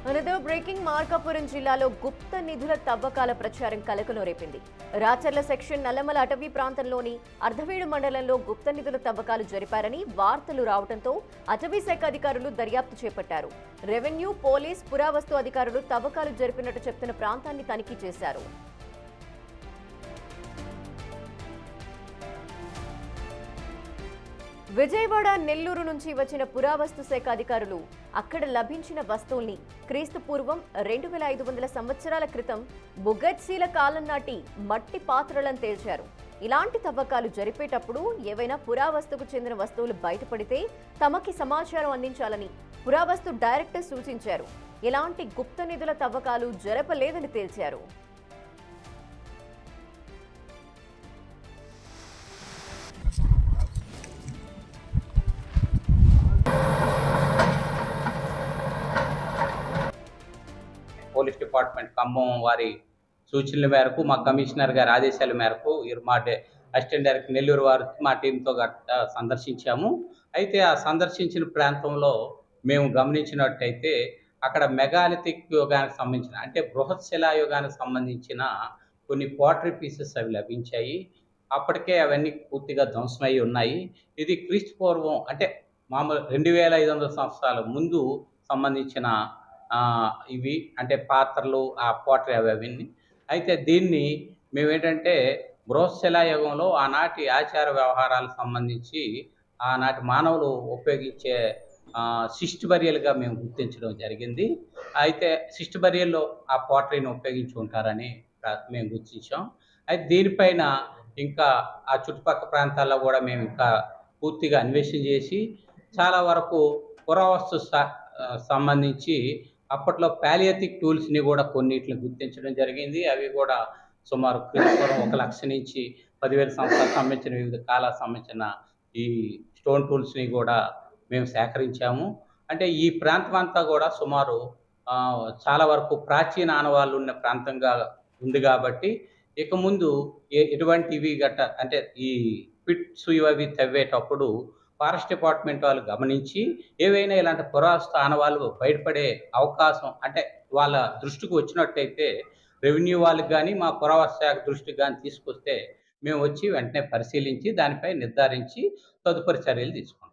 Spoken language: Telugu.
అనదర్ బ్రేకింగ్ మార్కాపురం జిల్లాలో గుప్త నిధుల తవ్వకాల ప్రచారం కలకలం రేపింది. రాచర్ల సెక్షన్ నల్లమల అటవీ ప్రాంతంలోని అర్ధవీడు మండలంలో గుప్త నిధుల తవ్వకాలు జరిపారని వార్తలు రావడంతో అటవీ శాఖ అధికారులు దర్యాప్తు చేపట్టారు. రెవెన్యూ, పోలీస్, పురావస్తు అధికారులు తవ్వకాలు జరిపినట్టు చెప్తున్న ప్రాంతాన్ని తనిఖీ చేశారు. విజయవాడ, నెల్లూరు నుంచి వచ్చిన పురావస్తు శాఖ అధికారులు అక్కడ లభించిన వస్తువుల్ని క్రీస్తు పూర్వం 2500 సంవత్సరాల క్రితం బుగత్సీల కాలం నాటి మట్టి పాత్రలను తేల్చారు. ఇలాంటి తవ్వకాలు జరిపేటప్పుడు ఏవైనా పురావస్తుకు చెందిన వస్తువులు బయటపడితే తమకి సమాచారం అందించాలని పురావస్తు డైరెక్టర్ సూచించారు. ఇలాంటి గుప్త నిధుల తవ్వకాలు జరపలేదని తేల్చారు. పోలీస్ డిపార్ట్మెంట్ ఖమ్మం వారి సూచనల మేరకు, మా కమిషనర్ గారి ఆదేశాల మేరకు మా అసిస్టెంట్ డైరెక్టర్ నెల్లూరు వారు మా టీంతో సందర్శించాము. అయితే ఆ సందర్శించిన ప్రాంతంలో మేము గమనించినట్టయితే అక్కడ మెగాలిథిక్ యుగానికి సంబంధించిన, అంటే బృహత్ శిలాయుగానికి సంబంధించిన కొన్ని పోటరీ పీసెస్ అవి లభించాయి. అప్పటికే అవన్నీ పూర్తిగా ధ్వంసమై ఉన్నాయి. ఇది క్రీస్తు పూర్వం, అంటే మామూలు 2500 సంవత్సరాల ముందు సంబంధించిన ఇవి, అంటే పాత్రలు, ఆ పోటరీ అవన్నీ. అయితే దీన్ని మేమేంటంటే బృహశిలాయుగంలో ఆనాటి ఆచార వ్యవహారాలకు సంబంధించి ఆనాటి మానవులు ఉపయోగించే సిస్ట్ బరియల్గా మేము గుర్తించడం జరిగింది. అయితే సిస్ట్ బరియల్లో ఆ పోటరీని ఉపయోగించి ఉంటారని మేము గుర్తించాం. అయితే దీనిపైన ఇంకా ఆ చుట్టుపక్కల ప్రాంతాల్లో కూడా మేము ఇంకా పూర్తిగా అన్వేషణ చేసి చాలా వరకు పురావస్తు సంబంధించి అప్పట్లో పాలియథిక్ టూల్స్ని కూడా కొన్నిటిని గుర్తించడం జరిగింది. అవి కూడా సుమారు క్రీస్తుపూర్వం 1 లక్ష నుంచి 10,000 సంవత్సరాలకు సంబంధించిన వివిధ కాలాలకు సంబంధించిన ఈ స్టోన్ టూల్స్ని కూడా మేము సేకరించాము. అంటే ఈ ప్రాంతం అంతా కూడా సుమారు చాలా వరకు ప్రాచీన ఆనవాళ్ళు ఉన్న ప్రాంతంగా ఉంది కాబట్టి ఇక ముందు ఎటువంటివి అంటే ఈ పిట్స్ ఇవి తవ్వేటప్పుడు ఫారెస్ట్ డిపార్ట్మెంట్ వాళ్ళు గమనించి ఏవైనా ఇలాంటి పురావస్తు ఆనవాళ్ళు బయటపడే అవకాశం, అంటే వాళ్ళ దృష్టికి వచ్చినట్టయితే రెవెన్యూ వాళ్ళకి కానీ, మా పురావస్తు శాఖ దృష్టికి కానీ తీసుకొస్తే మేము వచ్చి వెంటనే పరిశీలించి దానిపై నిర్ధారించి తదుపరి చర్యలు తీసుకుంటాం.